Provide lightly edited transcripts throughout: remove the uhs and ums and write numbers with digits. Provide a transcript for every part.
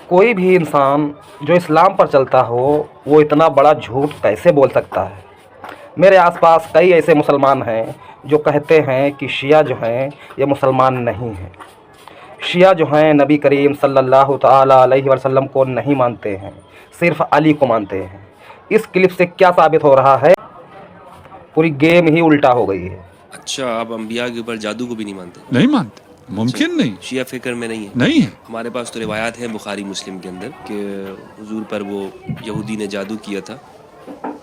کوئی بھی انسان جو اسلام پر چلتا ہو وہ اتنا بڑا جھوٹ کیسے بول سکتا ہے؟ میرے آس پاس کئی ایسے مسلمان ہیں جو کہتے ہیں کہ شیعہ جو ہیں یہ مسلمان نہیں ہیں، شیعہ جو ہیں نبی کریم صلی اللہ تعالیٰ علیہ وسلم کو نہیں مانتے ہیں، صرف علی کو مانتے ہیں۔ اس کلپ سے کیا ثابت ہو رہا ہے؟ پوری گیم ہی الٹا ہو گئی ہے۔ اچھا، آپ انبیاء کے اوپر جادو کو بھی نہیں مانتے؟ نہیں مانتے، ممکن نہیں، شیعہ فکر میں نہیں ہے؟ نہیں ہے۔ ہمارے پاس تو روایات ہیں بخاری مسلم کے اندر کہ حضور پر وہ یہودی نے جادو کیا تھا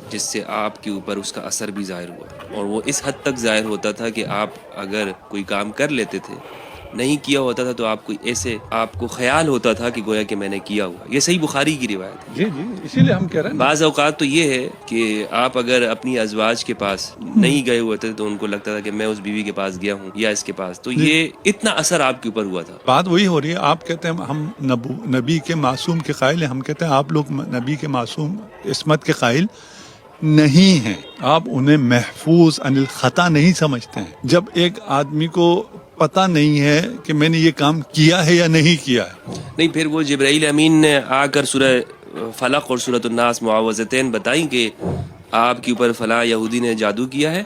جس سے آپ کے اوپر اس کا اثر بھی ظاہر ہوا، اور وہ اس حد تک ظاہر ہوتا تھا کہ آپ اگر کوئی کام کر لیتے تھے، نہیں کیا ہوتا تھا تو آپ کو ایسے آپ کو خیال ہوتا تھا کہ گویا کہ میں نے کیا ہوا۔ یہ صحیح بخاری کی روایت ہے۔ جی جی، اسی لیے ہم کہہ رہے ہیں۔ بعض اوقات تو یہ ہے کہ آپ اگر اپنی ازواج کے پاس نہیں گئے ہوئے تھے تو ان کو لگتا تھا کہ میں اس بیوی کے پاس گیا ہوں یا اس کے پاس، تو یہ اتنا اثر آپ کے اوپر ہوا تھا۔ بات وہی ہو رہی ہے، آپ کہتے ہیں ہم نبی کے معصوم کے قائل ہیں، ہم کہتے ہیں آپ لوگ نبی کے معصوم عصمت کے قائل نہیں ہیں، آپ انہیں محفوظ عن الخطا نہیں سمجھتے ہیں۔ جب ایک آدمی کو پتہ نہیں ہے کہ میں نے یہ کام کیا ہے یا نہیں کیا ہے، نہیں، پھر وہ جبرائیل امین نے آ کر سورہ فلق اور سورۃ الناس معاوضتین بتائیں کہ آپ کے اوپر فلاں یہودی نے جادو کیا ہے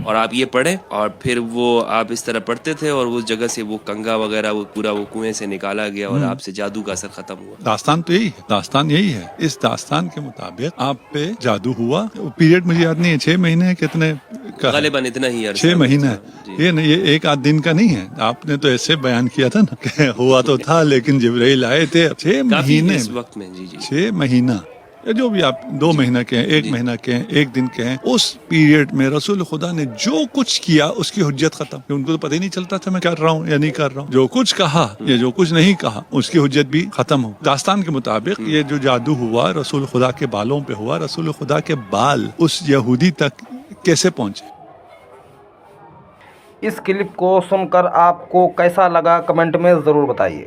اور آپ یہ پڑھیں، اور پھر وہ آپ اس طرح پڑھتے تھے اور اس جگہ سے وہ کنگا وغیرہ وہ پورا وہ کنویں سے نکالا گیا اور آپ سے جادو کا اثر ختم ہوا۔ داستان تو یہی ہے، داستان یہی ہے۔ اس داستان کے مطابق آپ پہ جادو ہوا، پیریڈ مجھے یاد نہیں ہے 6 مہینے ہے کتنے کا، غالباً اتنا ہی عرصہ 6 مہینہ ہے۔ جی۔ یہ نہیں، یہ ایک آدھ دن کا نہیں ہے، آپ نے تو ایسے بیان کیا تھا نا کہ ہوا تو تھا لیکن جبرائیل آئے تھے 6 کافی مہینے، اس وقت میں، جی جی 6 مہینہ یا جو بھی آپ 2 مہینہ کہیں، 1 مہینہ کہیں، 1 دن کہیں، اس پیریڈ میں رسول خدا نے جو کچھ کیا اس کی حجت ختم۔ ان کو تو پتہ ہی نہیں چلتا تھا میں کر رہا ہوں یا نہیں کر رہا ہوں، جو کچھ کہا یا جو کچھ نہیں کہا اس کی حجت بھی ختم ہو۔ داستان کے مطابق یہ جو جادو ہوا رسول خدا کے بالوں پہ ہوا، رسول خدا کے بال اس یہودی تک کیسے پہنچے؟ اس کلپ کو سن کر آپ کو کیسا لگا کمنٹ میں ضرور بتائیے۔